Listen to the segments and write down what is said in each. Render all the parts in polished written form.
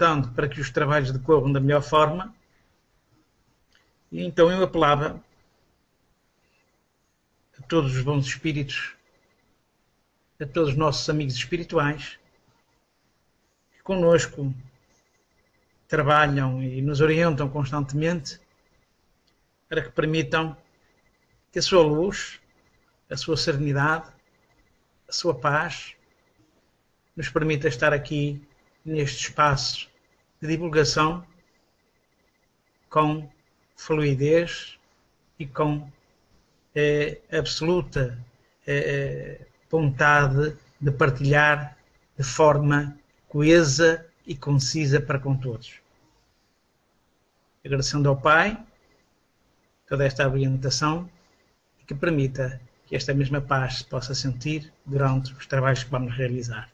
ajudando para que os trabalhos decorram da melhor forma. E então eu apelava a todos os bons espíritos, a todos os nossos amigos espirituais, que connosco trabalham e nos orientam constantemente, para que permitam que a sua luz, a sua serenidade, a sua paz, nos permita estar aqui neste espaço de divulgação com fluidez e com absoluta vontade de partilhar de forma coesa e concisa para com todos. Agradecendo ao Pai toda esta orientação e que permita que esta mesma paz se possa sentir durante os trabalhos que vamos realizar.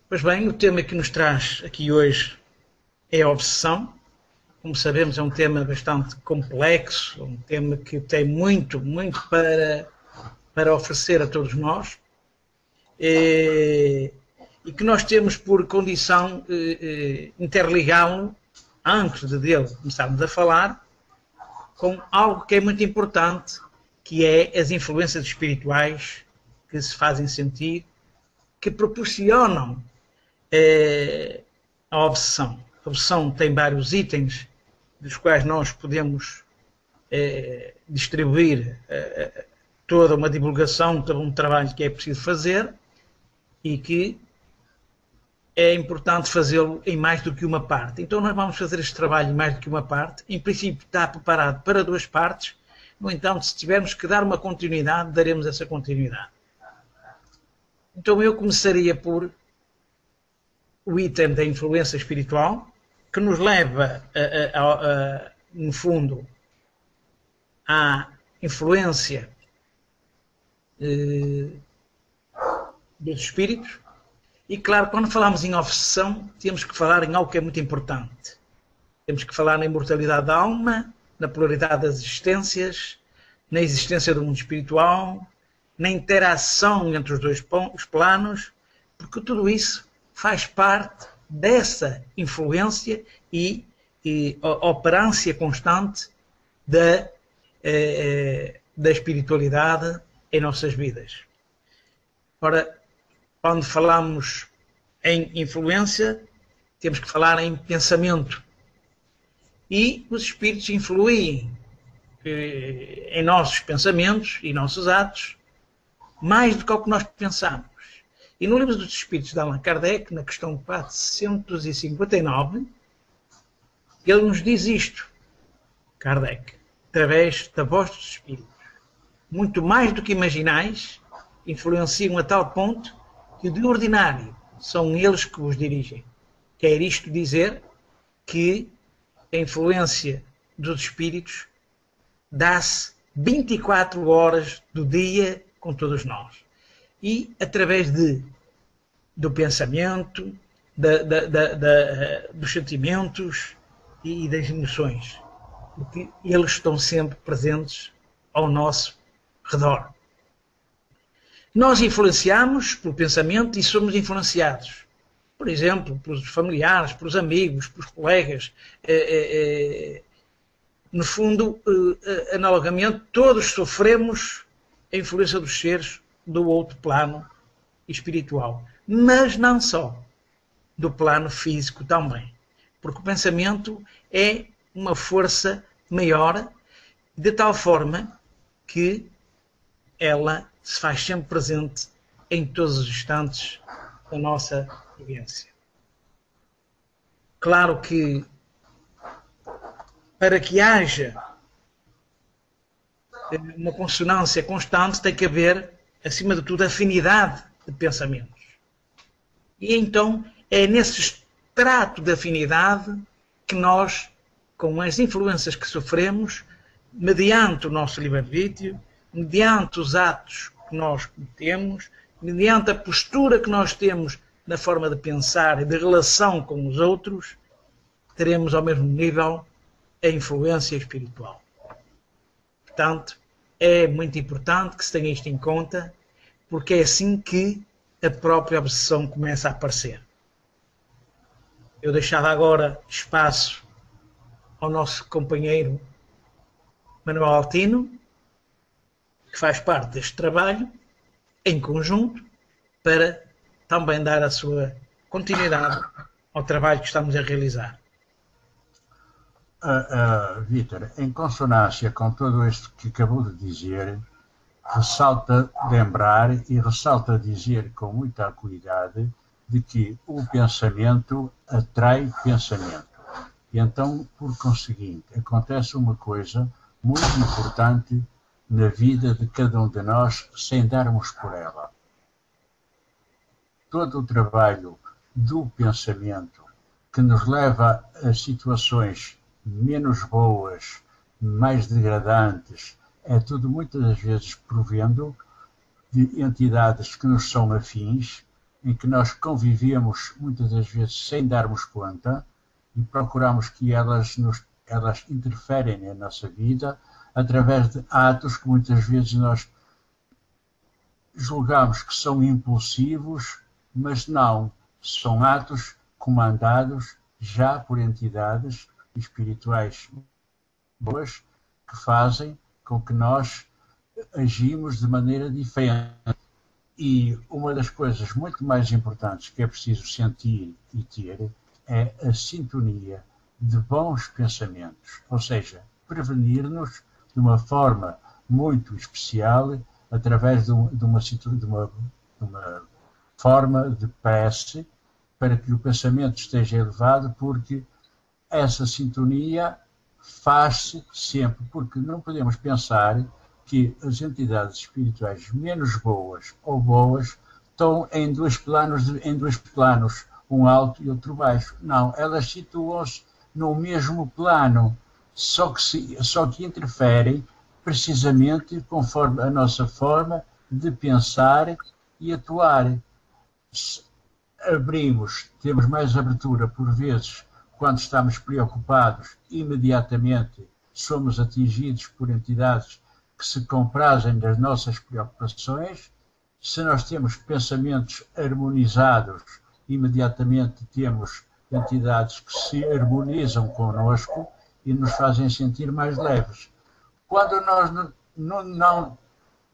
Pois bem, o tema que nos traz aqui hoje é a obsessão. Como sabemos, é um tema bastante complexo, um tema que tem muito para oferecer a todos nós e que nós temos por condição interligá-lo, antes de dele começarmos a falar, com algo que é muito importante, que é as influências espirituais que se fazem sentir, que proporcionam a obsessão. A obsessão tem vários itens, dos quais nós podemos distribuir toda uma divulgação, todo um trabalho que é preciso fazer e que é importante fazê-lo em mais do que uma parte. Então nós vamos fazer este trabalho em mais do que uma parte. Em princípio está preparado para 2 partes. No entanto, se tivermos que dar uma continuidade, daremos essa continuidade. Então eu começaria por o item da influência espiritual, que nos leva, no fundo, à influência dos espíritos. E claro, quando falamos em obsessão, temos que falar em algo que é muito importante. Temos que falar na imortalidade da alma, na pluralidade das existências, na existência do mundo espiritual, na interação entre os 2 planos, porque tudo isso faz parte dessa influência e operância constante da espiritualidade em nossas vidas. Ora, quando falamos em influência, temos que falar em pensamento. E os espíritos influem em nossos pensamentos e nossos atos mais do que o que nós pensamos. E no Livro dos Espíritos de Allan Kardec, na questão 459, ele nos diz isto, Kardec, através da voz dos espíritos. Muito mais do que imaginais, influenciam a tal ponto que de ordinário são eles que vos dirigem. Quer isto dizer que a influência dos espíritos dá-se 24 horas do dia com todos nós. E através do pensamento, dos sentimentos e das emoções. Porque eles estão sempre presentes ao nosso redor. Nós influenciamos pelo pensamento e somos influenciados. Por exemplo, pelos familiares, pelos amigos, pelos colegas. No fundo, analogamente, todos sofremos a influência dos seres do outro plano espiritual. Mas não só. Do plano físico também. Porque o pensamento é uma força maior, de tal forma que ela se faz sempre presente em todos os instantes da nossa vivência. Claro que para que haja uma consonância constante tem que haver, acima de tudo, afinidade de pensamentos. E então é nesse extrato de afinidade que nós, com as influências que sofremos, mediante o nosso livre-arbítrio, mediante os atos que nós cometemos, mediante a postura que nós temos na forma de pensar e de relação com os outros, teremos ao mesmo nível a influência espiritual. Portanto, é muito importante que se tenha isto em conta, porque é assim que a própria obsessão começa a aparecer. Eu deixava agora espaço ao nosso companheiro Manuel Altino, que faz parte deste trabalho, em conjunto, para também dar a sua continuidade ao trabalho que estamos a realizar. Vítor, em consonância com tudo isto que acabou de dizer, ressalta lembrar e ressalta dizer com muita acuidade de que o pensamento atrai pensamento. E então, por conseguinte, acontece uma coisa muito importante na vida de cada um de nós sem darmos por ela. Todo o trabalho do pensamento que nos leva a situações menos boas, mais degradantes, é tudo muitas das vezes provendo de entidades que nos são afins, em que nós convivemos muitas das vezes sem darmos conta e procuramos que elas interferem na nossa vida através de atos que muitas vezes nós julgamos que são impulsivos, mas não, são atos comandados já por entidades espirituais boas que fazem com que nós agimos de maneira diferente. E uma das coisas muito mais importantes que é preciso sentir e ter é a sintonia de bons pensamentos, ou seja, prevenir-nos de uma forma muito especial através de uma forma de prece para que o pensamento esteja elevado, porque essa sintonia faz-se sempre, porque não podemos pensar que as entidades espirituais menos boas ou boas estão em dois planos, um alto e outro baixo. Não, elas situam-se no mesmo plano, só que interferem precisamente conforme a nossa forma de pensar e atuar. Temos mais abertura por vezes quando estamos preocupados, imediatamente somos atingidos por entidades que se comprazem das nossas preocupações. Se nós temos pensamentos harmonizados, imediatamente temos entidades que se harmonizam connosco e nos fazem sentir mais leves. Quando nós não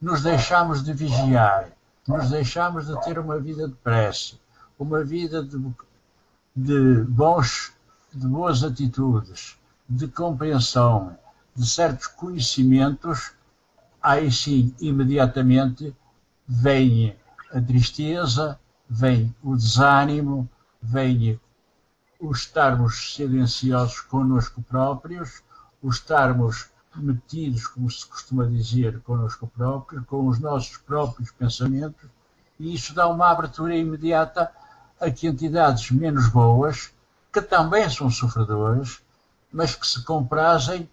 nos deixamos de vigiar, nos deixamos de ter uma vida de prece, uma vida de boas atitudes, de compreensão, de certos conhecimentos, aí sim, imediatamente, vem a tristeza, vem o desânimo, vem o estarmos silenciosos connosco próprios, o estarmos metidos, como se costuma dizer, connosco próprios, com os nossos próprios pensamentos, e isso dá uma abertura imediata a que entidades menos boas, que também são sofredoras, mas que se comprazem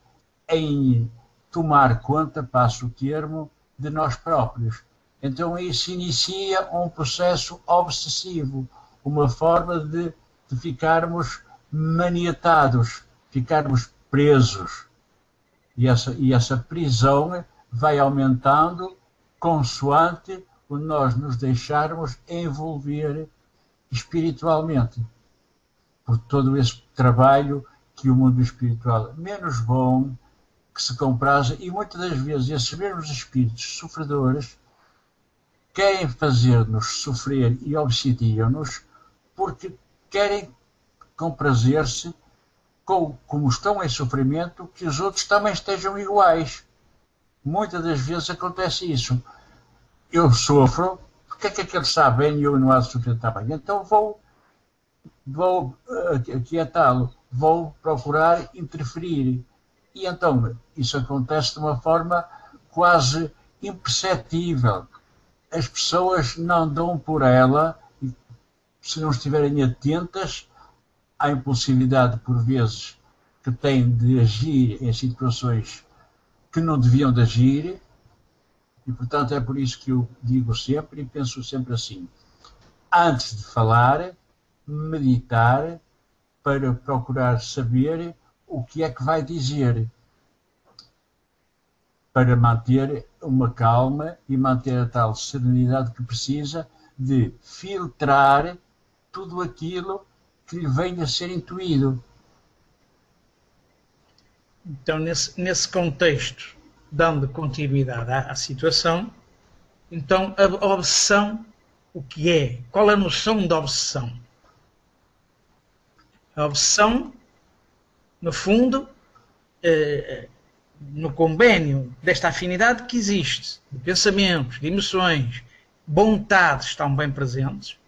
em tomar conta, passo o termo, de nós próprios. Então aí se inicia um processo obsessivo, uma forma de ficarmos maniatados, ficarmos presos. E essa prisão vai aumentando consoante o nós nos deixarmos envolver espiritualmente por todo esse trabalho que o mundo espiritual menos bom, que se compraza, e muitas das vezes esses mesmos espíritos sofredores querem fazer-nos sofrer e obsidiam-nos porque querem comprazer-se como estão em sofrimento, que os outros também estejam iguais. Muitas das vezes acontece isso. Eu sofro, porque é que aquele está bem e eu não há de sofrer também? Então vou aquietá-lo, vou procurar interferir. E então isso acontece de uma forma quase imperceptível. As pessoas não dão por ela, se não estiverem atentas à impulsividade, por vezes, que têm de agir em situações que não deviam de agir, e, portanto, é por isso que eu digo sempre e penso sempre assim: antes de falar, meditar para procurar saber o que é que vai dizer. para manter uma calma e manter a tal serenidade que precisa de filtrar tudo aquilo que lhe venha a ser intuído. Então, nesse contexto, dando continuidade à situação, então a obsessão, o que é? Qual é a noção da obsessão? A obsessão, no fundo, no convênio desta afinidade que existe, de pensamentos, de emoções, vontades estão bem presentes,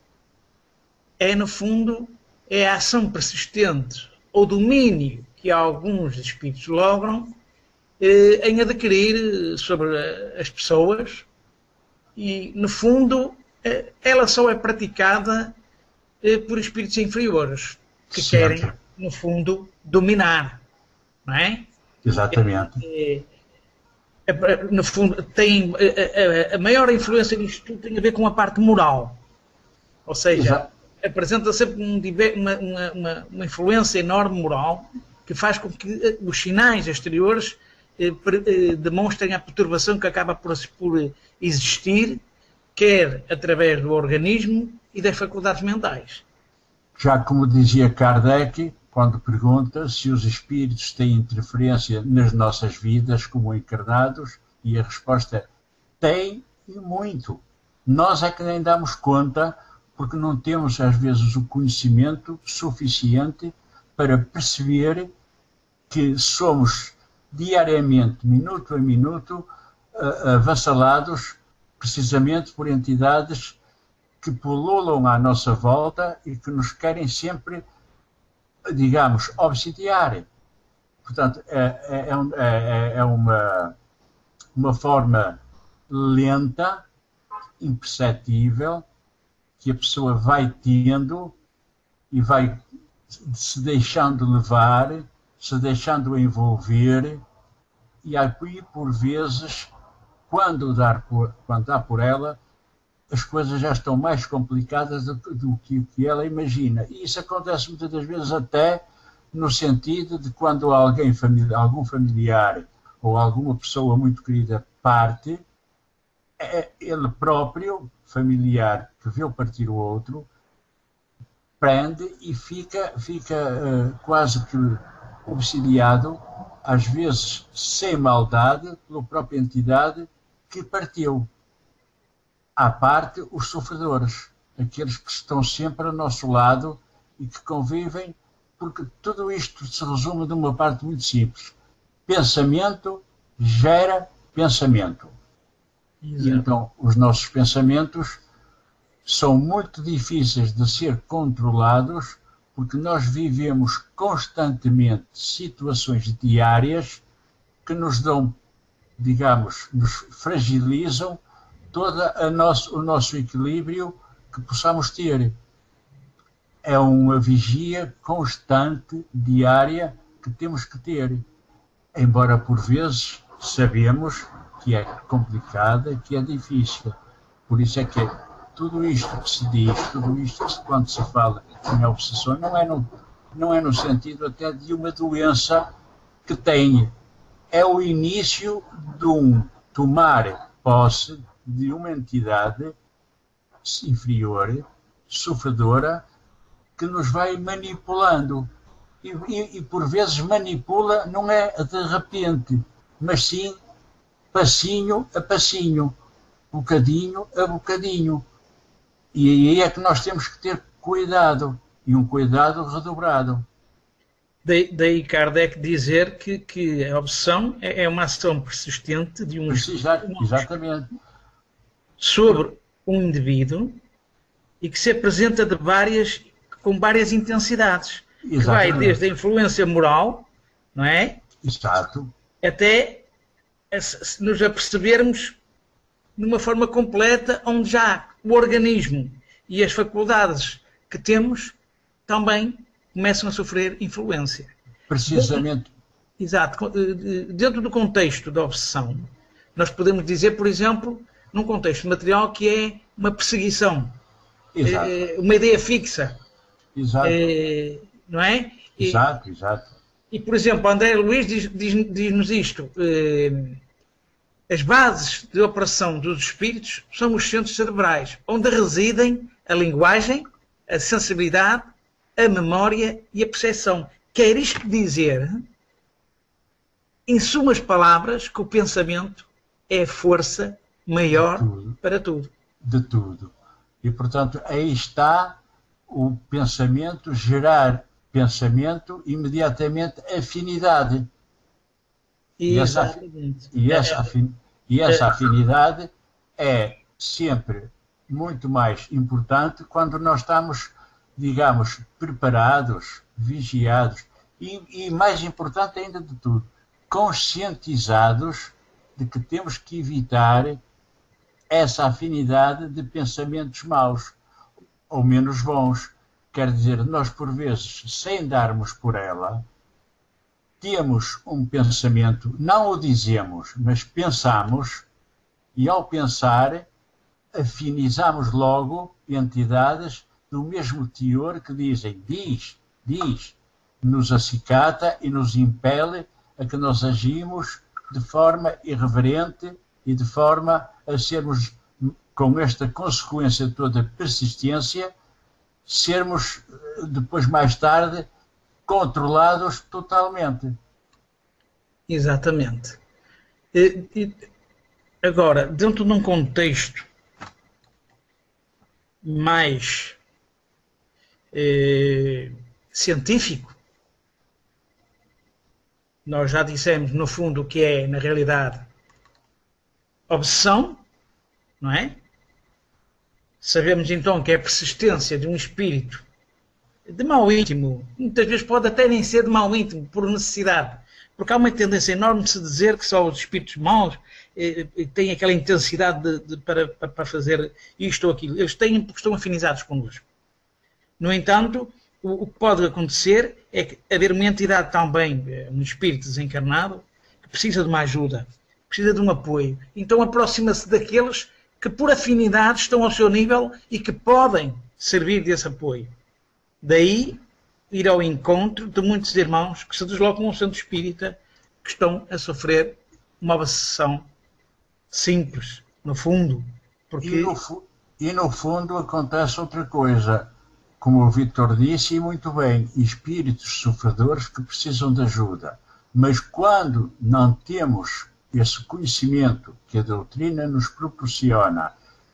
no fundo, é a ação persistente ou domínio que alguns espíritos logram em adquirir sobre as pessoas e, no fundo, ela só é praticada por espíritos inferiores que querem, no fundo, dominar, não é? Exatamente. No fundo, tem a maior influência disto tudo tem a ver com a parte moral. Ou seja, apresenta sempre uma influência enorme moral que faz com que os sinais exteriores demonstrem a perturbação que acaba por existir, quer através do organismo e das faculdades mentais. Já como dizia Kardec, quando pergunta se os espíritos têm interferência nas nossas vidas como encarnados, e a resposta é: tem e muito. Nós é que nem damos conta, porque não temos às vezes o conhecimento suficiente para perceber que somos diariamente, minuto a minuto, avassalados precisamente por entidades que pululam à nossa volta e que nos querem sempre, digamos, obsidiar. Portanto, é uma forma lenta, imperceptível, que a pessoa vai tendo e vai se deixando levar, se deixando envolver, e aí, por vezes, quando dá por ela, as coisas já estão mais complicadas do que ela imagina. E isso acontece muitas das vezes até no sentido de quando algum familiar ou alguma pessoa muito querida parte, ele próprio, familiar, que viu partir o outro, prende e fica quase que obsidiado, às vezes sem maldade, pela própria entidade que partiu. À parte os sofredores, aqueles que estão sempre ao nosso lado e que convivem, porque tudo isto se resume de uma parte muito simples. Pensamento gera pensamento. Exato. E então os nossos pensamentos são muito difíceis de ser controlados, porque nós vivemos constantemente situações diárias que nos dão, digamos, nos fragilizam todo o nosso equilíbrio que possamos ter. É uma vigia constante, diária, que temos que ter. Embora, por vezes, sabemos que é complicada, que é difícil. Por isso é que tudo isto que se diz, tudo isto que quando se fala em obsessão, não é no sentido até de uma doença que tem. É o início de um tomar posse de uma entidade inferior, sofredora, que nos vai manipulando. E por vezes manipula, não é de repente, mas sim passinho a passinho, bocadinho a bocadinho. E aí é que nós temos que ter cuidado, e um cuidado redobrado. Daí Kardec dizer que a obsessão é uma ação persistente de um Exatamente. sobre um indivíduo e que se apresenta com várias intensidades. Que vai desde a influência moral, não é? Exato. Até nos apercebermos numa forma completa, onde já o organismo e as faculdades que temos também começam a sofrer influência. Precisamente. Exato. Dentro do contexto da obsessão, nós podemos dizer, por exemplo, num contexto material que é uma perseguição, uma ideia fixa. Exato. Não é? Exato. E, por exemplo, André Luís diz-nos isto. as bases de operação dos espíritos são os centros cerebrais, onde residem a linguagem, a sensibilidade, a memória e a percepção. Quer isto dizer, em sumas palavras, que o pensamento é a força maior para tudo. De tudo. E, portanto, aí está o pensamento, gerar pensamento, imediatamente afinidade. E essa afinidade é sempre muito mais importante quando nós estamos, digamos, preparados, vigiados e mais importante ainda de tudo, conscientizados de que temos que evitar essa afinidade de pensamentos maus ou menos bons. Quer dizer, nós por vezes, sem darmos por ela, temos um pensamento, não o dizemos, mas pensamos, e ao pensar, afinizamos logo entidades do mesmo teor que dizem, diz, nos acicata e nos impele a que nós agimos de forma irreverente e de forma a sermos, com esta consequência toda persistência, sermos depois, mais tarde, controlados totalmente. Exatamente. Agora, dentro de um contexto mais científico, nós já dissemos, no fundo, o que é, na realidade, obsessão, não é? Sabemos, então, que é a persistência de um espírito de mau íntimo, muitas vezes pode até nem ser de mau íntimo, por necessidade, porque há uma tendência enorme de se dizer que só os espíritos maus têm aquela intensidade para fazer isto ou aquilo. Eles têm porque estão afinizados connosco. No entanto, o que pode acontecer é que haver uma entidade também, um espírito desencarnado, que precisa de uma ajuda, precisa de um apoio. Então aproxima-se daqueles que por afinidade estão ao seu nível e que podem servir desse apoio. Daí ir ao encontro de muitos irmãos que se deslocam ao centro espírita, que estão a sofrer uma obsessão simples, no fundo. Porque... E no fundo acontece outra coisa, como o Vítor disse, e muito bem, espíritos sofredores que precisam de ajuda. Mas quando não temos esse conhecimento que a doutrina nos proporciona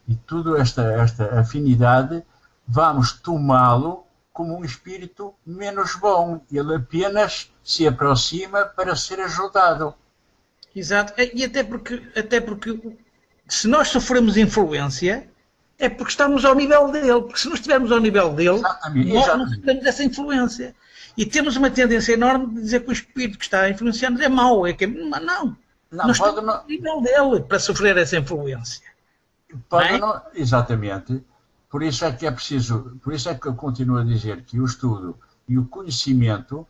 e toda esta afinidade, vamos tomá-lo como um espírito menos bom. Ele apenas se aproxima para ser ajudado. Exato. E até porque se nós sofremos influência, é porque estamos ao nível dele. Porque se não estivermos ao nível dele, nós não sofremos essa influência. E temos uma tendência enorme de dizer que o espírito que está a influenciar-nos é mau. Não. Nós estamos ao nível dele para sofrer essa influência. Exatamente. Por isso é que é preciso, por isso é que eu continuo a dizer que o estudo e o conhecimento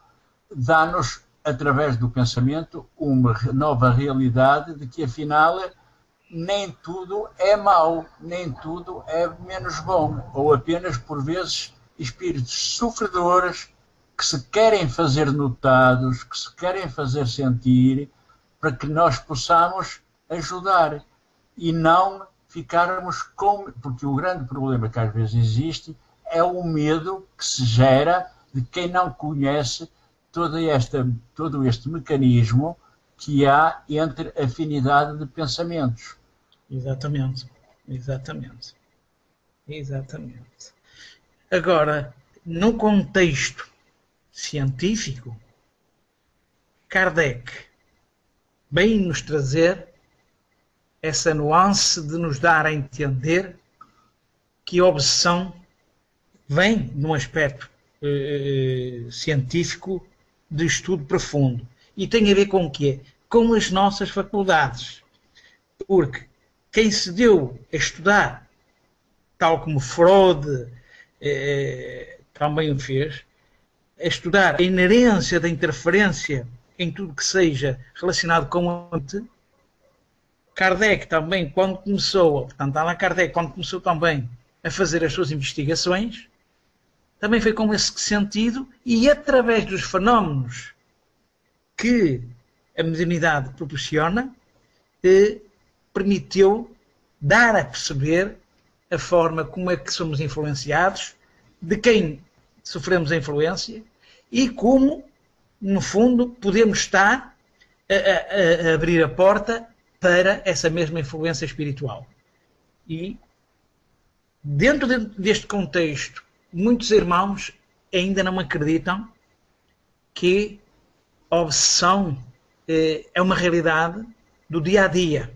dá-nos, através do pensamento, uma nova realidade de que, afinal, nem tudo é mau, nem tudo é menos bom, ou apenas, por vezes, espíritos sofredores que se querem fazer notados, que se querem fazer sentir, para que nós possamos ajudar e não ficarmos com... Porque o grande problema que às vezes existe é o medo que se gera de quem não conhece todo este mecanismo que há entre afinidade de pensamentos. Exatamente. Agora, no contexto científico, Kardec vem nos trazer essa nuance de nos dar a entender que a obsessão vem num aspecto científico de estudo profundo. E tem a ver com o quê? Com as nossas faculdades. Porque quem se deu a estudar, tal como Freud também o fez, a estudar a inerência da interferência em tudo que seja relacionado com a mente, Kardec também, quando começou, portanto, Allan Kardec, quando começou também a fazer as suas investigações, também foi com esse sentido e através dos fenómenos que a mediunidade proporciona, permitiu dar a perceber a forma como é que somos influenciados, de quem sofremos a influência e como, no fundo, podemos estar a abrir a porta para essa mesma influência espiritual. E, dentro deste contexto, muitos irmãos ainda não acreditam que a obsessão é uma realidade do dia a dia,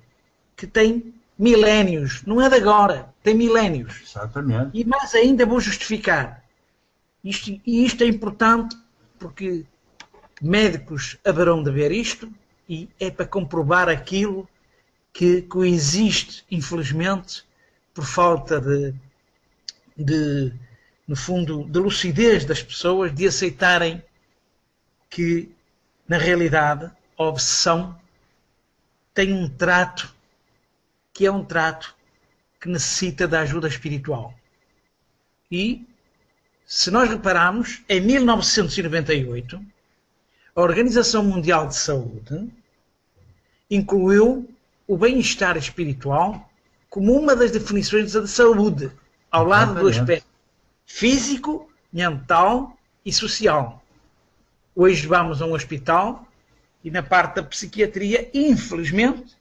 que tem milénios, não é de agora, tem milénios. Exatamente. E mais ainda vou justificar. Isto é importante porque médicos haverão de ver isto e é para comprovar aquilo que coexiste, infelizmente, por falta no fundo, de lucidez das pessoas, de aceitarem que, na realidade, a obsessão tem um trato que é um trato que necessita da ajuda espiritual. E, se nós repararmos, em 1998, a Organização Mundial de Saúde incluiu o bem-estar espiritual como uma das definições da saúde, ao lado do aspecto físico, mental e social. Hoje vamos a um hospital e na parte da psiquiatria, infelizmente,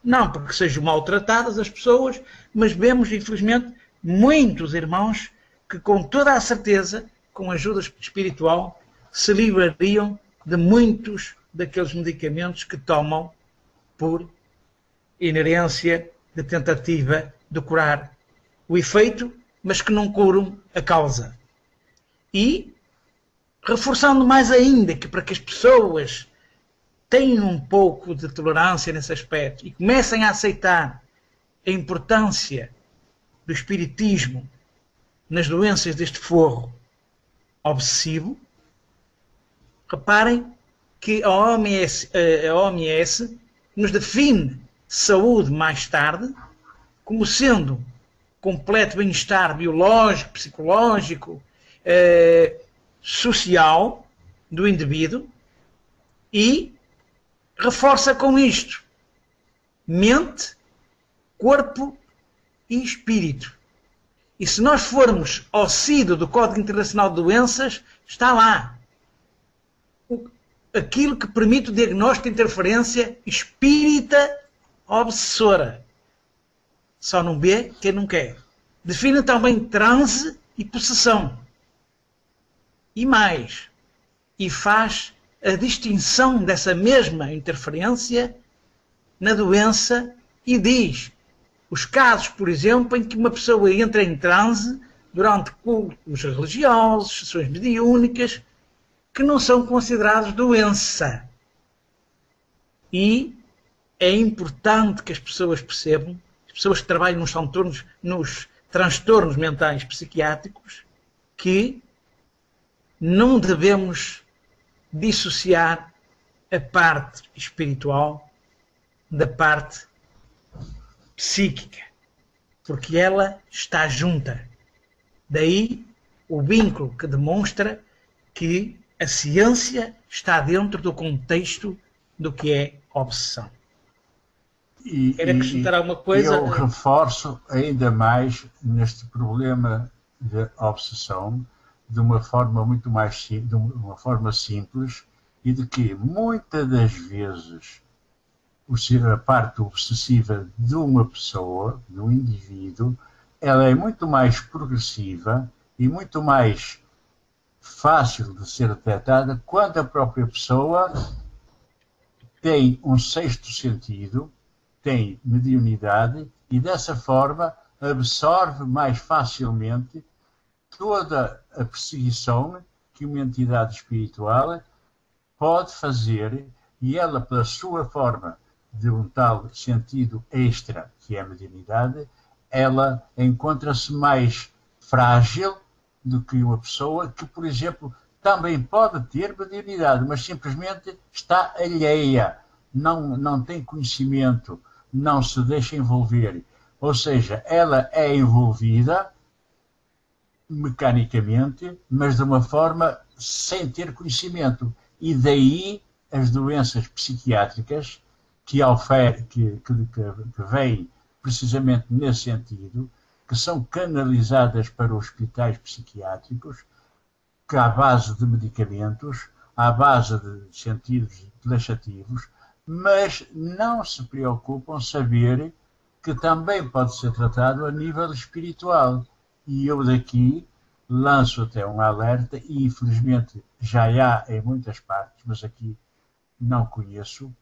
não porque sejam maltratadas as pessoas, mas vemos, infelizmente, muitos irmãos que, com toda a certeza, com ajuda espiritual, se livrariam de muitos daqueles medicamentos que tomam por inerência de tentativa de curar o efeito, mas que não curam a causa. E, reforçando mais ainda que para que as pessoas tenham um pouco de tolerância nesse aspecto e comecem a aceitar a importância do espiritismo nas doenças deste forro obsessivo, reparem que a OMS nos define saúde mais tarde como sendo completo bem-estar biológico, psicológico, social do indivíduo e reforça com isto mente, corpo e espírito. E se nós formos ao CIDO do Código Internacional de Doenças, está lá aquilo que permite o diagnóstico de interferência espírita obsessora. Só não vê quem não quer. Define também transe e possessão. E mais. E faz a distinção dessa mesma interferência na doença e diz os casos, por exemplo, em que uma pessoa entra em transe durante cultos religiosos, sessões mediúnicas, que não são considerados doença. E é importante que as pessoas percebam, as pessoas que trabalham nos transtornos mentais psiquiátricos, que não devemos dissociar a parte espiritual da parte psíquica, porque ela está junta. Daí o vínculo que demonstra que a ciência está dentro do contexto do que é obsessão. Quer acrescentar alguma coisa? Eu reforço ainda mais neste problema de obsessão de uma forma muito mais de uma forma simples e de que muitas das vezes a parte obsessiva de uma pessoa, de um indivíduo, ela é muito mais progressiva e muito mais fácil de ser detectada quando a própria pessoa tem um sexto sentido, tem mediunidade e dessa forma absorve mais facilmente toda a perseguição que uma entidade espiritual pode fazer e ela, pela sua forma de um tal sentido extra, que é a mediunidade, ela encontra-se mais frágil do que uma pessoa que, por exemplo, também pode ter mediunidade, mas simplesmente está alheia, não tem conhecimento, não se deixa envolver. Ou seja, ela é envolvida mecanicamente, mas de uma forma sem ter conhecimento. E daí as doenças psiquiátricas que vêm precisamente nesse sentido, que são canalizadas para hospitais psiquiátricos, que à base de medicamentos, à base de sentidos laxativos, mas não se preocupam saber que também pode ser tratado a nível espiritual. E eu daqui lanço até um alerta, e infelizmente já há em muitas partes, mas aqui não conheço,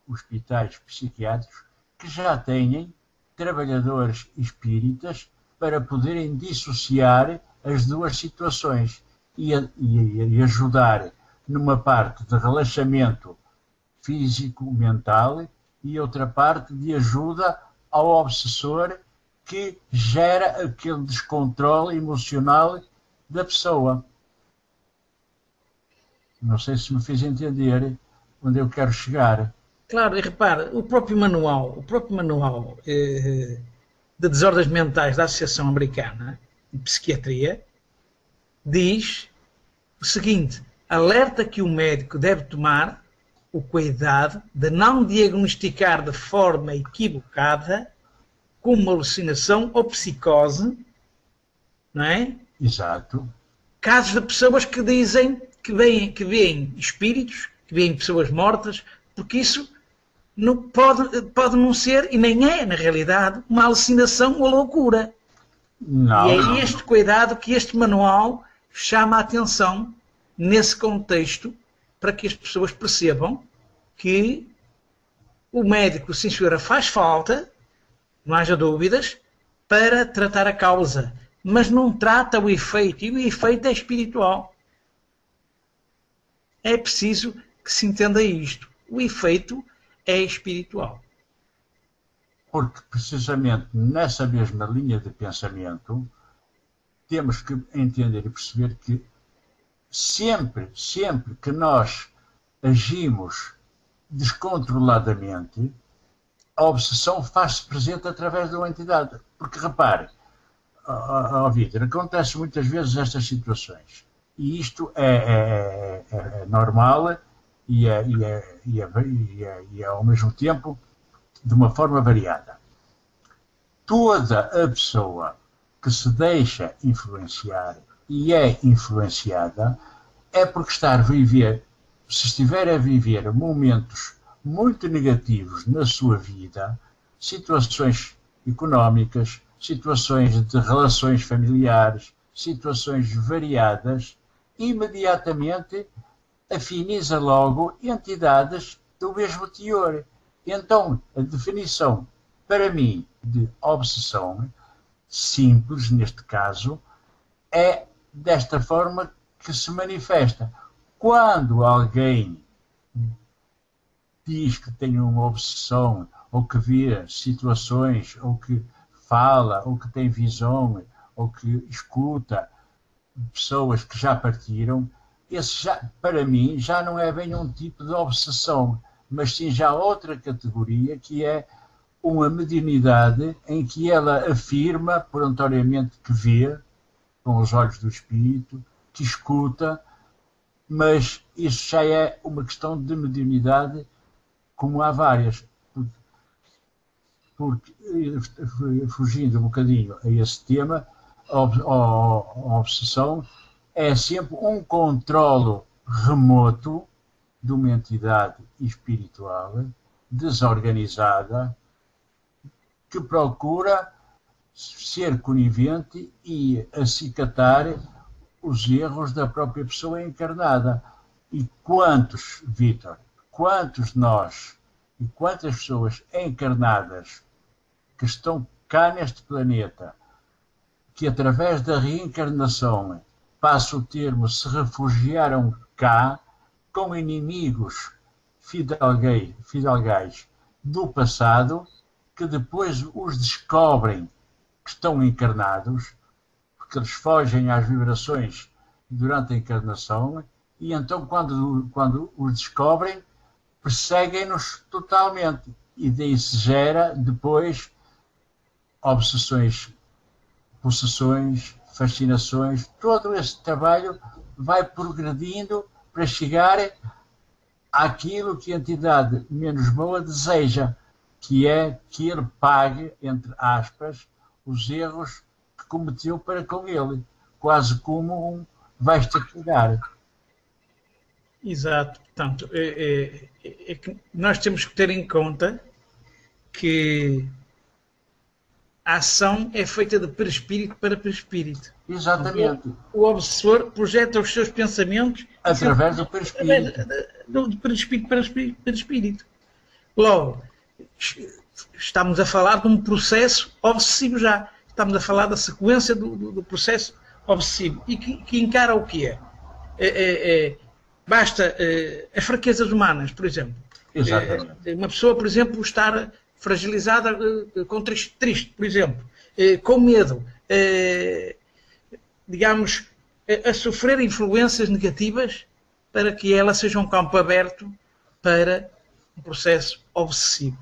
hospitais psiquiátricos que já têm trabalhadores espíritas para poderem dissociar as duas situações e ajudar numa parte de relaxamento físico, mental, e outra parte de ajuda ao obsessor que gera aquele descontrole emocional da pessoa. Não sei se me fiz entender onde eu quero chegar. Claro, e repare, o próprio manual de desordens mentais da Associação Americana de Psiquiatria diz o seguinte: alerta que o médico deve tomar o cuidado de não diagnosticar de forma equivocada como uma alucinação ou psicose, não é? Exato. Casos de pessoas que dizem que veem espíritos, que veem pessoas mortas, porque isso não pode não ser, e nem é, na realidade, uma alucinação ou loucura. Não, e é este cuidado que este manual chama a atenção nesse contexto, para que as pessoas percebam que o médico, sim senhora, faz falta, não haja dúvidas, para tratar a causa, mas não trata o efeito, e o efeito é espiritual. É preciso que se entenda isto. O efeito é espiritual. Porque precisamente nessa mesma linha de pensamento temos que entender e perceber que sempre que nós agimos descontroladamente, a obsessão faz-se presente através de uma entidade. Porque, repare, Vítor, acontece muitas vezes estas situações. E isto é normal e é ao mesmo tempo de uma forma variada. Toda a pessoa que se deixa influenciar e é influenciada é porque está a viver, se estiver a viver momentos muito negativos na sua vida, situações económicas, situações de relações familiares, situações variadas, imediatamente afiniza logo entidades do mesmo teor. Então, a definição, para mim, de obsessão, simples neste caso, é desta forma que se manifesta. Quando alguém diz que tem uma obsessão, ou que vê situações, ou que fala, ou que tem visão, ou que escuta pessoas que já partiram, esse já, para mim, já não é bem um tipo de obsessão, mas sim já outra categoria, que é uma mediunidade em que ela afirma perentoriamente que vê com os olhos do espírito, que escuta, mas isso já é uma questão de mediunidade, como há várias. Porque fugindo um bocadinho a esse tema, a obsessão é sempre um controlo remoto de uma entidade espiritual desorganizada que procura ser conivente e acicatar os erros da própria pessoa encarnada. E quantos, Vítor, quantos nós e quantas pessoas encarnadas que estão cá neste planeta, que através da reencarnação, passo o termo, se refugiaram cá com inimigos fidelgais do passado, que depois os descobrem que estão encarnados, porque eles fogem às vibrações durante a encarnação, e então quando os descobrem, perseguem-nos totalmente, e daí se gera depois obsessões, possessões, fascinações. Todo esse trabalho vai progredindo para chegar àquilo que a entidade menos boa deseja, que é que ele pague, entre aspas, os erros que cometeu para com ele, quase como um vais ter que pagar. Exato. Portanto, que nós temos que ter em conta que a ação é feita de perispírito para perispírito. Exatamente. O obsessor projeta os seus pensamentos através do perispírito. De perispírito para perispírito. Logo, estamos a falar de um processo obsessivo já. Estamos a falar da sequência do processo obsessivo. E que encara o que é? Basta as fraquezas humanas, por exemplo. Exatamente. Uma pessoa, por exemplo, estar fragilizada, triste, por exemplo, com medo, digamos, a sofrer influências negativas para que ela seja um campo aberto para um processo obsessivo.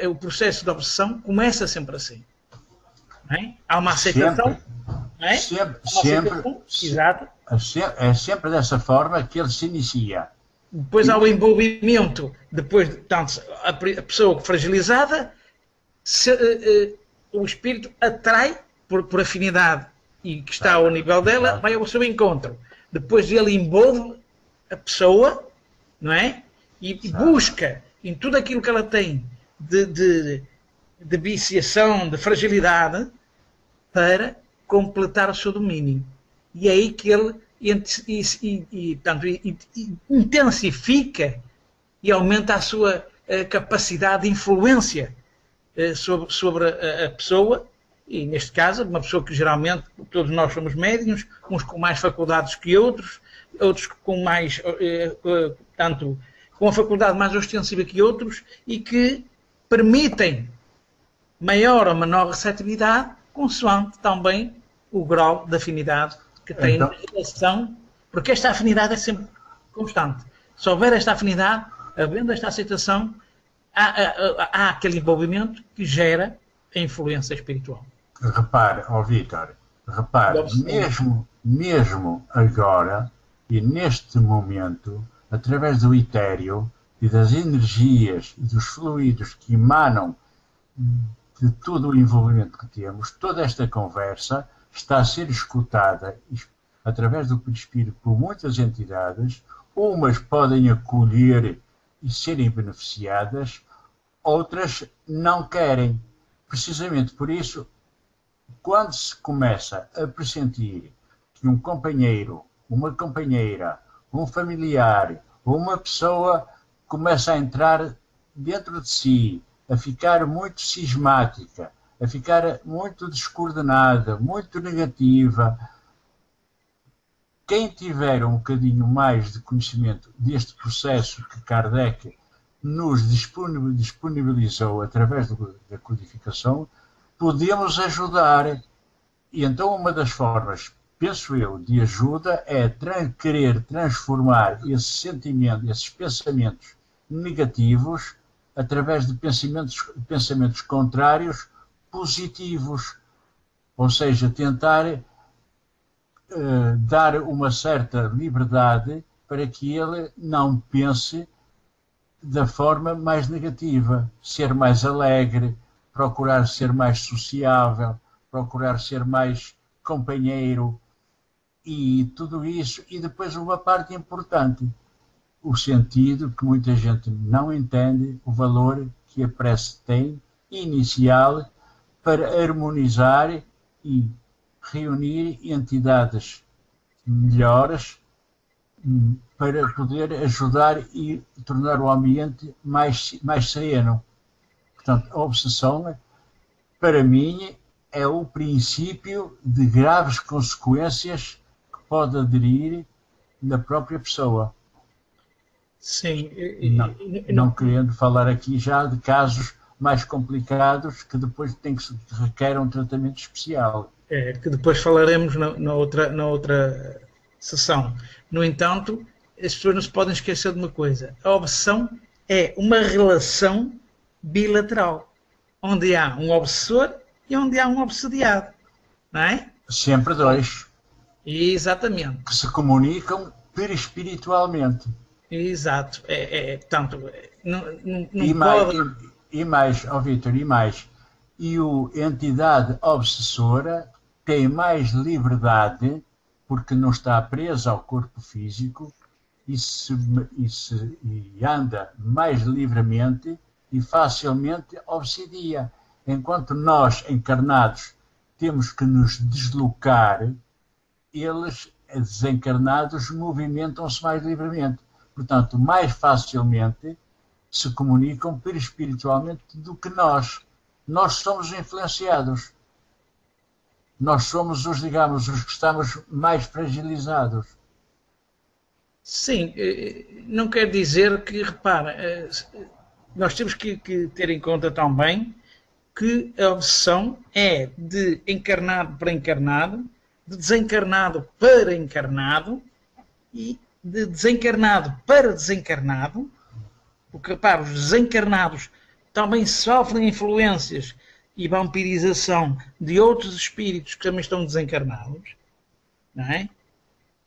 O processo de obsessão começa sempre assim. Não é? Há uma aceitação. Não é? Exato. É sempre dessa forma que ele se inicia. Depois há o envolvimento, depois, portanto, a pessoa fragilizada, o espírito atrai por afinidade e que está ao nível dela, vai ao seu encontro. Depois ele envolve a pessoa, não é? E busca em tudo aquilo que ela tem de viciação, de fragilidade, para completar o seu domínio. E é aí que ele intensifica e aumenta a sua capacidade de influência sobre a pessoa, e neste caso, uma pessoa que geralmente, todos nós somos médiuns, uns com mais faculdades que outros com mais, com a faculdade mais ostensiva que outros, e que permitem maior ou menor receptividade, consoante também o grau de afinidade que tem na relação, porque esta afinidade é sempre constante. Se houver esta afinidade, havendo esta aceitação, há aquele envolvimento que gera a influência espiritual. Repare, Vítor, mesmo agora e neste momento, através do etéreo e das energias e dos fluidos que emanam de todo o envolvimento que temos, toda esta conversa está a ser escutada através do perispírito por muitas entidades. Umas podem acolher e serem beneficiadas, outras não querem. Precisamente por isso, quando se começa a pressentir que um companheiro, uma companheira, um familiar ou uma pessoa começa a entrar dentro de si, a ficar muito cismática, a ficar muito descoordenada, muito negativa, quem tiver um bocadinho mais de conhecimento deste processo que Kardec nos disponibilizou através da codificação, podemos ajudar. E então uma das formas, penso eu, de ajuda é querer transformar esse sentimento, esses pensamentos negativos, através de pensamentos contrários, positivos. Ou seja, tentar dar uma certa liberdade para que ele não pense da forma mais negativa, ser mais alegre, procurar ser mais sociável, procurar ser mais companheiro e tudo isso. E depois uma parte importante, o sentido que muita gente não entende, o valor que a prece tem, inicial, para harmonizar e reunir entidades melhores para poder ajudar e tornar o ambiente mais sereno. Portanto, a obsessão, para mim, é o princípio de graves consequências que pode aderir na própria pessoa. Sim. Não querendo falar aqui já de casos mais complicados que depois requerem um tratamento especial. Que depois falaremos na outra sessão. No entanto, as pessoas não se podem esquecer de uma coisa. A obsessão é uma relação bilateral, onde há um obsessor e onde há um obsediado. Não é? Sempre dois. Exatamente. Que se comunicam perispiritualmente. Exato. Portanto, E não mais, pode. ó Vítor, e mais. E a entidade obsessora tem mais liberdade, porque não está presa ao corpo físico, e anda mais livremente e facilmente obsidia. Enquanto nós, encarnados, temos que nos deslocar, eles, desencarnados, movimentam-se mais livremente. Portanto, mais facilmente se comunicam perispiritualmente do que nós. Nós somos influenciados. Nós somos digamos, os que estamos mais fragilizados. Sim, não quer dizer que, repara, nós temos que ter em conta também que a obsessão é de encarnado para encarnado, de desencarnado para encarnado e de desencarnado para desencarnado, porque, repara, os desencarnados também sofrem influências e vampirização de outros espíritos que também estão desencarnados, não é?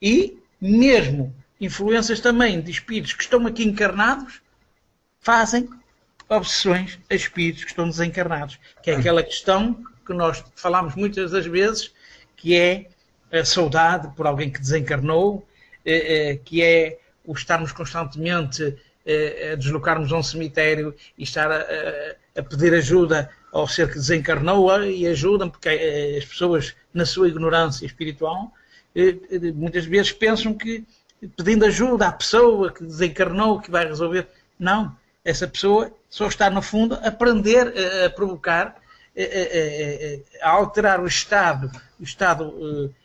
E mesmo influências também de espíritos que estão aqui encarnados fazem obsessões a espíritos que estão desencarnados, que é aquela questão que nós falamos muitas das vezes, que é a saudade por alguém que desencarnou, que é o estarmos constantemente a deslocarmos a um cemitério e estar a pedir ajuda ao ser que desencarnou, e ajudam, porque as pessoas, na sua ignorância espiritual, muitas vezes pensam que pedindo ajuda à pessoa que desencarnou, que vai resolver. Não, essa pessoa só está, no fundo, a aprender a provocar, a alterar o estado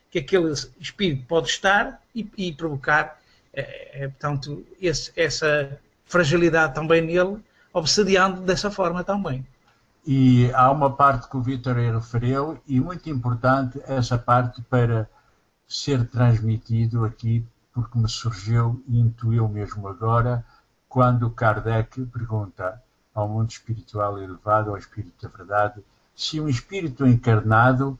que aquele espírito pode estar e provocar, portanto, essa fragilidade também nele, obsediando dessa forma também. E há uma parte que o Vítor referiu, e muito importante essa parte para ser transmitido aqui, porque me surgiu e intuiu mesmo agora, quando Kardec pergunta ao mundo espiritual elevado, ao Espírito da Verdade, se um espírito encarnado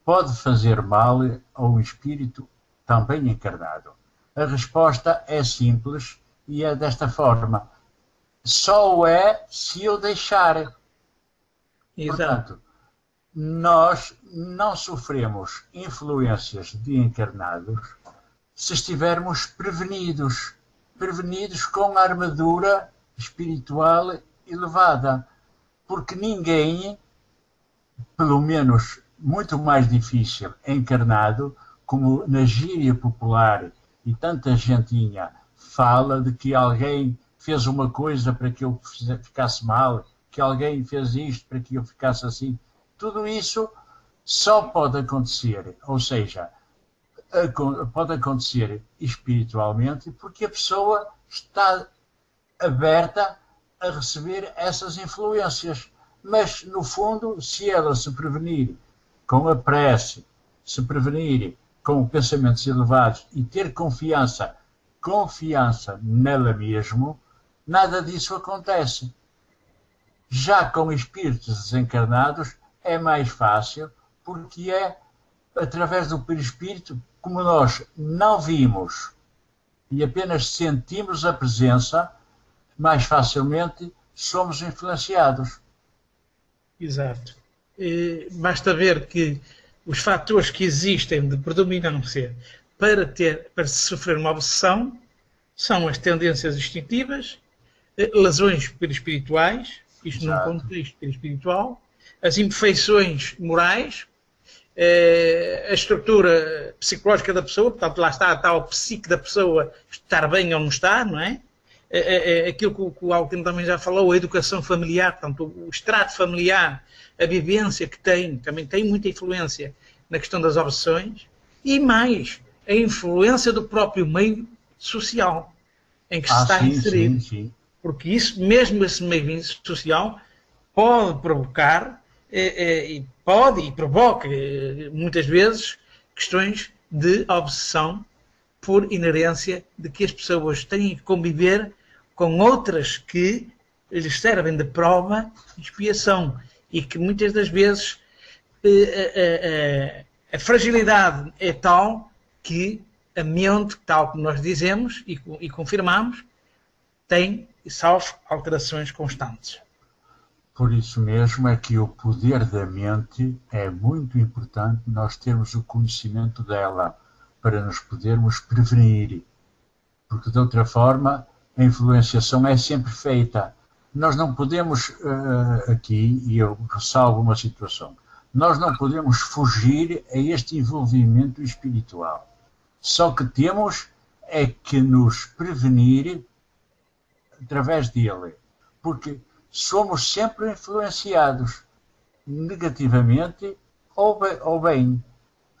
pode fazer mal a um espírito também encarnado. A resposta é simples e é desta forma: só o é se eu deixar. Exato. Portanto, nós não sofremos influências de encarnados se estivermos prevenidos com a armadura espiritual elevada, porque ninguém, pelo menos muito mais difícil, encarnado, como na gíria popular e tanta gentinha fala de que alguém fez uma coisa para que eu ficasse mal, que alguém fez isto para que eu ficasse assim. Tudo isso só pode acontecer, ou seja, pode acontecer espiritualmente, porque a pessoa está aberta a receber essas influências. Mas, no fundo, se ela se prevenir com a prece, se prevenir com pensamentos elevados e ter confiança nela mesmo, nada disso acontece. Já com espíritos desencarnados é mais fácil, porque é através do perispírito, como nós não vimos e apenas sentimos a presença, mais facilmente somos influenciados. Exato. Basta ver que os fatores que existem de predominância para se sofrer uma obsessão são as tendências instintivas, lesões perispirituais, isto num contexto perispiritual, as imperfeições morais, a estrutura psicológica da pessoa, portanto lá está a tal psique da pessoa estar bem ou não estar, não é? Aquilo que o Alquino também já falou, a educação familiar, portanto o extrato familiar, a vivência que tem, também tem muita influência na questão das obsessões, e mais, a influência do próprio meio social em que se está inserido. Sim. Porque isso, mesmo esse meio social, pode provocar e provoca muitas vezes questões de obsessão por inerência de que as pessoas têm que conviver com outras que lhes servem de prova e expiação, e que muitas das vezes a fragilidade é tal que a mente, tal como nós dizemos e confirmamos, tem e sofre alterações constantes. Por isso mesmo é que o poder da mente é muito importante nós termos o conhecimento dela para nos podermos prevenir, porque de outra forma a influenciação é sempre feita. Nós não podemos, aqui, e eu ressalvo uma situação, nós não podemos fugir a este envolvimento espiritual. Só que temos é que nos prevenir através dele, porque somos sempre influenciados negativamente ou bem.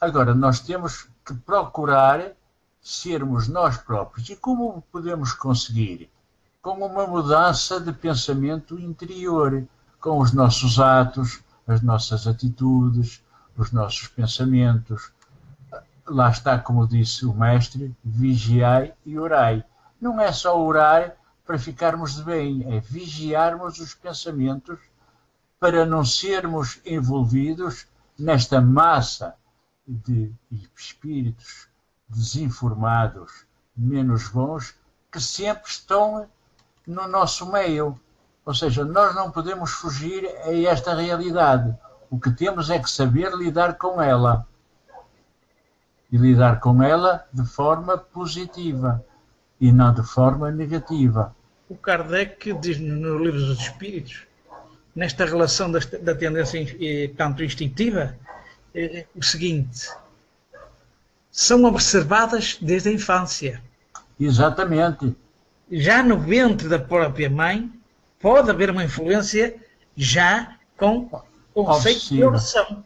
Agora, nós temos que procurar sermos nós próprios. E como podemos conseguir? Com uma mudança de pensamento interior, com os nossos atos, as nossas atitudes, os nossos pensamentos. Lá está, como disse o mestre, vigiai e orai. Não é só orar para ficarmos de bem, é vigiarmos os pensamentos para não sermos envolvidos nesta massa de espíritos desinformados, menos bons, que sempre estão no nosso meio. Ou seja, nós não podemos fugir a esta realidade. O que temos é que saber lidar com ela. E lidar com ela de forma positiva e não de forma negativa. O Kardec diz no Livro dos Espíritos, nesta relação da tendência tanto instintiva, o seguinte: são observadas desde a infância. Exatamente. Já no ventre da própria mãe, pode haver uma influência já com conceito de oração.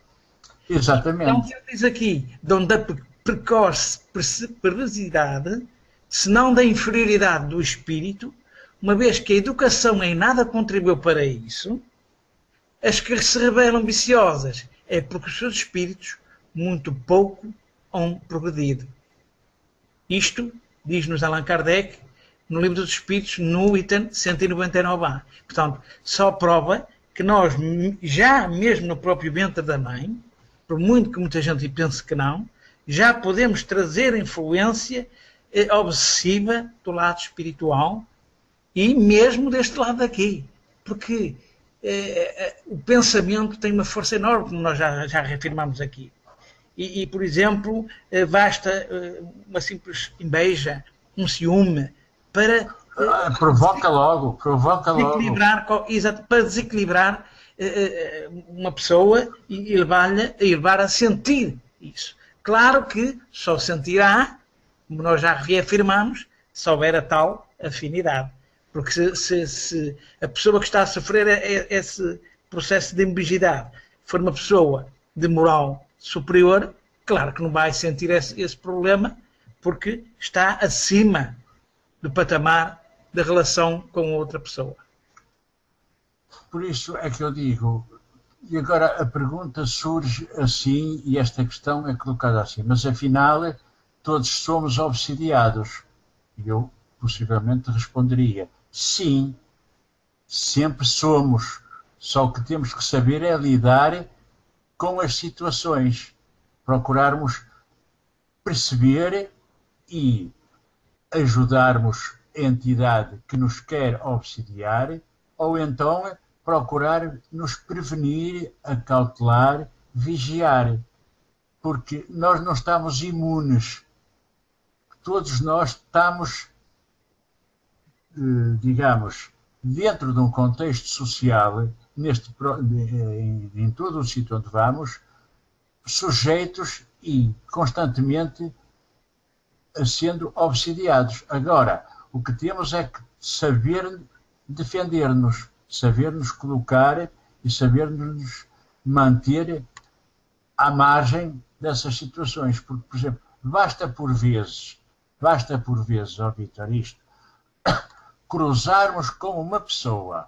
Exatamente. Então, ele diz aqui, donde a precoce perversidade, se não da inferioridade do espírito, uma vez que a educação em nada contribuiu para isso, as que se revelam viciosas é porque os seus espíritos muito pouco hão progredido. Isto diz-nos Allan Kardec no Livro dos Espíritos, no item 199A. Portanto, só prova que nós, já mesmo no próprio ventre da mãe, por muito que muita gente pense que não, já podemos trazer influência obsessiva do lado espiritual e mesmo deste lado daqui. Porque o pensamento tem uma força enorme, como nós já reafirmamos aqui. E, por exemplo, basta uma simples inveja, um ciúme, para provoca logo. Para desequilibrar uma pessoa e levar a sentir isso. Claro que só sentirá, como nós já reafirmamos, se houver a tal afinidade. Porque se a pessoa que está a sofrer esse processo de imbecilidade for uma pessoa de moral superior, claro que não vai sentir esse problema, porque está acima do patamar da relação com outra pessoa. Por isso é que eu digo, e agora a pergunta surge assim, e esta questão é colocada assim, mas afinal todos somos obsidiados? E eu possivelmente responderia, sim, sempre somos, só o que temos que saber é lidar com as situações, procurarmos perceber e ajudarmos a entidade que nos quer obsidiar, ou então procurar nos prevenir, acautelar, vigiar, porque nós não estamos imunes. Todos nós estamos, digamos, dentro de um contexto social, em todo o sítio onde vamos, sujeitos e constantemente sendo obsidiados. Agora, o que temos é que saber defender-nos, saber nos colocar e saber nos manter à margem dessas situações. Porque, por exemplo, basta por vezes, ó Vítor, isto, cruzarmos com uma pessoa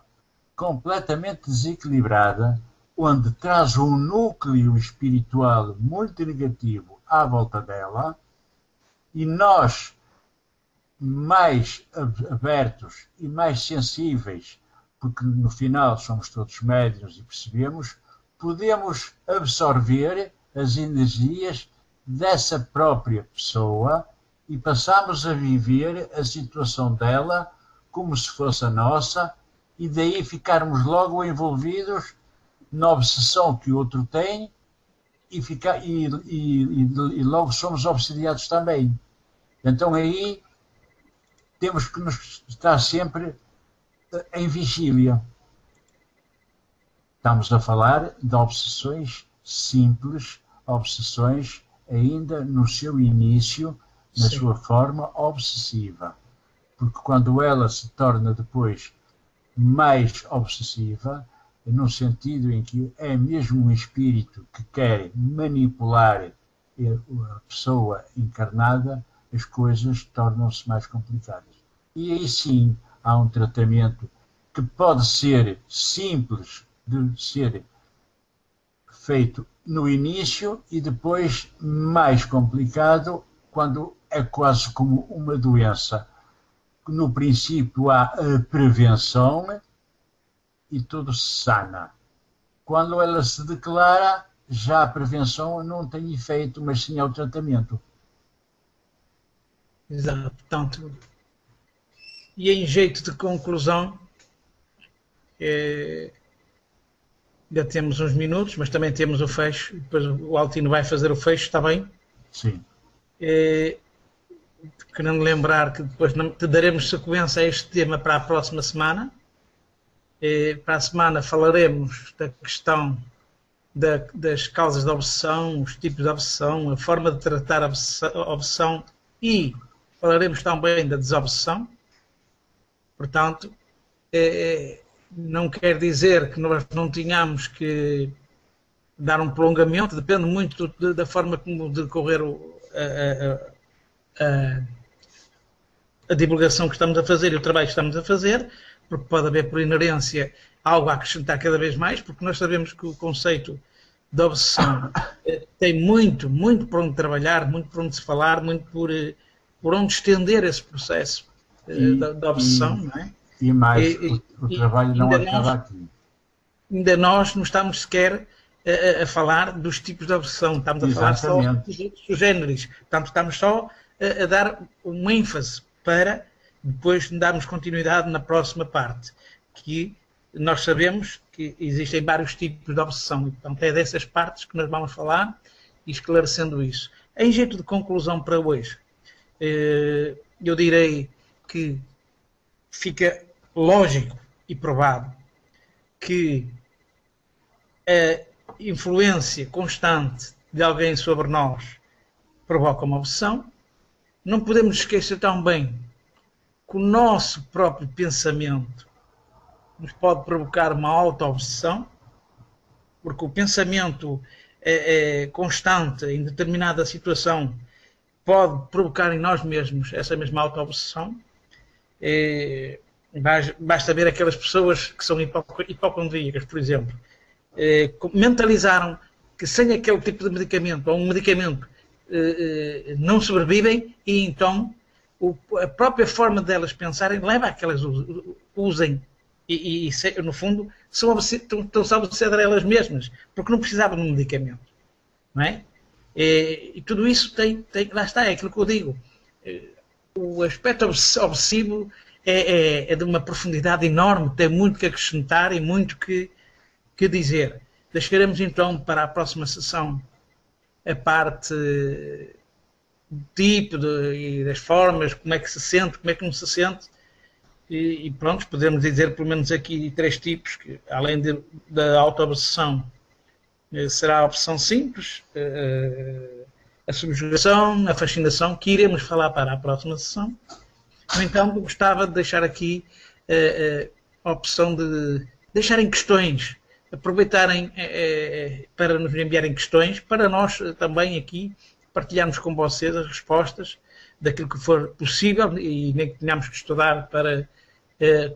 completamente desequilibrada, onde traz um núcleo espiritual muito negativo à volta dela, e nós, mais abertos e mais sensíveis, porque no final somos todos médiuns e percebemos, podemos absorver as energias dessa própria pessoa e passamos a viver a situação dela como se fosse a nossa, e daí ficarmos logo envolvidos na obsessão que o outro tem e logo somos obsediados também. Então aí temos que nos estar sempre em vigília. Estamos a falar de obsessões simples, obsessões ainda no seu início, na Sim. sua forma obsessiva. Porque quando ela se torna depois mais obsessiva, no sentido em que é mesmo um espírito que quer manipular a pessoa encarnada, as coisas tornam-se mais complicadas. E aí sim há um tratamento que pode ser simples de ser feito no início e depois mais complicado quando é quase como uma doença. No princípio há a prevenção e tudo se sana. Quando ela se declara, já a prevenção não tem efeito, mas sim ao tratamento. Exato. Portanto, e em jeito de conclusão, ainda temos uns minutos, mas também temos o fecho. Depois o Altino vai fazer o fecho, está bem? Sim. Querendo lembrar que depois te daremos sequência a este tema para a próxima semana. Para a semana falaremos da questão das causas da obsessão, os tipos de obsessão, a forma de tratar a obsessão e falaremos também da desobsessão. Portanto, não quer dizer que nós não tenhamos que dar um prolongamento, depende muito da forma como decorrer a divulgação que estamos a fazer e o trabalho que estamos a fazer, porque pode haver por inerência algo a acrescentar cada vez mais, porque nós sabemos que o conceito de obsessão tem muito por onde trabalhar, muito por onde se falar, muito por onde estender esse processo da obsessão, não é? E mais, o trabalho não acaba aqui. Ainda nós não estamos sequer a falar dos tipos de obsessão, estamos a falar só dos géneros. Portanto, estamos só a dar um ênfase para depois darmos continuidade na próxima parte, que nós sabemos que existem vários tipos de obsessão, e portanto é dessas partes que nós vamos falar e esclarecendo isso. Em jeito de conclusão para hoje, eu direi que fica lógico e provado que a influência constante de alguém sobre nós provoca uma obsessão. Não podemos esquecer também que o nosso próprio pensamento nos pode provocar uma auto-obsessão, porque o pensamento constante em determinada situação pode provocar em nós mesmos essa mesma auto-obsessão. Basta ver aquelas pessoas que são hipocondríacas, por exemplo, mentalizaram que sem aquele tipo de medicamento ou um medicamento não sobrevivem, e então a própria forma delas pensarem leva a que elas usem e no fundo estão-se a obsedar elas mesmas, porque não precisavam de um medicamento, não é? E tudo isso lá está, é aquilo que eu digo. O aspecto obsessivo é de uma profundidade enorme, tem muito que acrescentar e muito que dizer. Deixaremos então para a próxima sessão a parte do tipo e das formas, como é que se sente, como é que não se sente, e pronto, podemos dizer pelo menos aqui 3 tipos, que além da auto-obsessão, será a obsessão simples, a subjugação, a fascinação, que iremos falar para a próxima sessão. No entanto, gostava de deixar aqui a opção de deixarem questões, aproveitarem para nos enviarem questões, para nós também aqui partilharmos com vocês as respostas daquilo que for possível, e nem que tenhamos que estudar para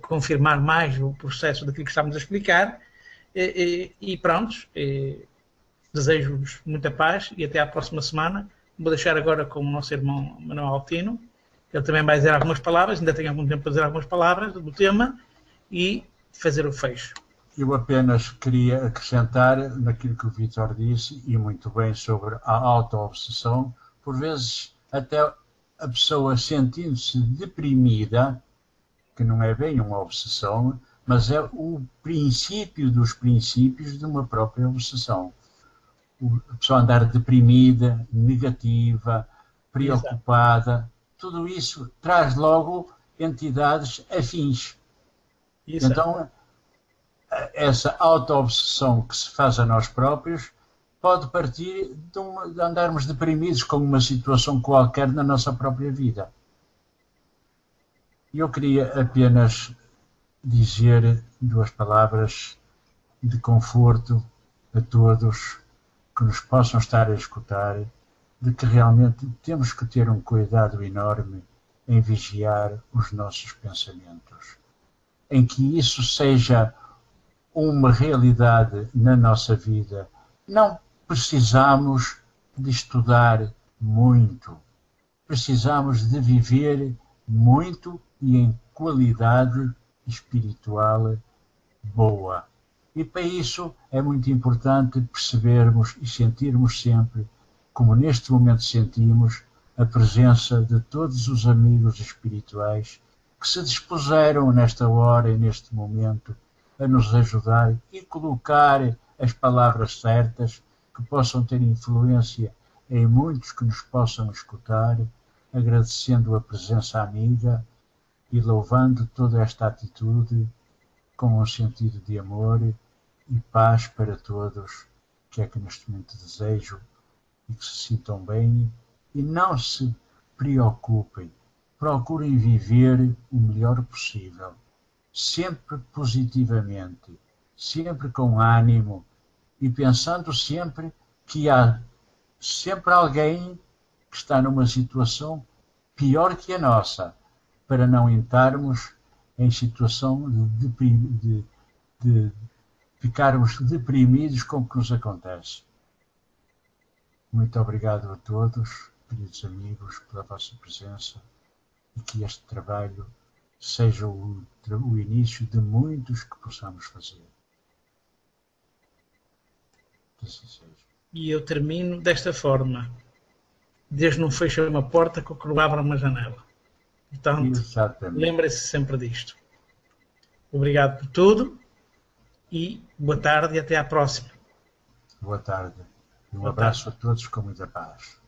confirmar mais o processo daquilo que estamos a explicar. E pronto, desejo-vos muita paz e até à próxima semana. Vou deixar agora com o nosso irmão Manuel Altino, ele também vai dizer algumas palavras, ainda tenho algum tempo para dizer algumas palavras do tema e fazer o fecho. Eu apenas queria acrescentar naquilo que o Vítor disse, e muito bem, sobre a auto-obsessão. Por vezes, até a pessoa sentindo-se deprimida, que não é bem uma obsessão, mas é o princípio dos princípios de uma própria obsessão. A pessoa andar deprimida, negativa, preocupada, tudo isso traz logo entidades afins. Exato. Então, essa auto-obsessão que se faz a nós próprios pode partir de andarmos deprimidos com uma situação qualquer na nossa própria vida. Eu queria apenas dizer 2 palavras de conforto a todos que nos possam estar a escutar, de que realmente temos que ter um cuidado enorme em vigiar os nossos pensamentos, em que isso seja uma realidade na nossa vida. Não precisamos de estudar muito, precisamos de viver muito e em qualidade espiritual boa. E para isso é muito importante percebermos e sentirmos sempre, como neste momento sentimos, a presença de todos os amigos espirituais que se dispuseram nesta hora e neste momento a nos ajudar e colocar as palavras certas que possam ter influência em muitos que nos possam escutar, agradecendo a presença amiga e louvando toda esta atitude com um sentido de amor e paz para todos, que é que neste momento desejo, e que se sintam bem e não se preocupem, procurem viver o melhor possível, sempre positivamente, sempre com ânimo e pensando sempre que há sempre alguém que está numa situação pior que a nossa, para não entrarmos em situação de ficarmos deprimidos com o que nos acontece. Muito obrigado a todos, queridos amigos, pela vossa presença e que este trabalho seja o início de muitos que possamos fazer. Que assim seja. E eu termino desta forma. Deus não fecha uma porta com que não abra uma janela. Portanto, lembre-se sempre disto. Obrigado por tudo e boa tarde e até à próxima. Boa tarde. Um abraço a todos com muita paz.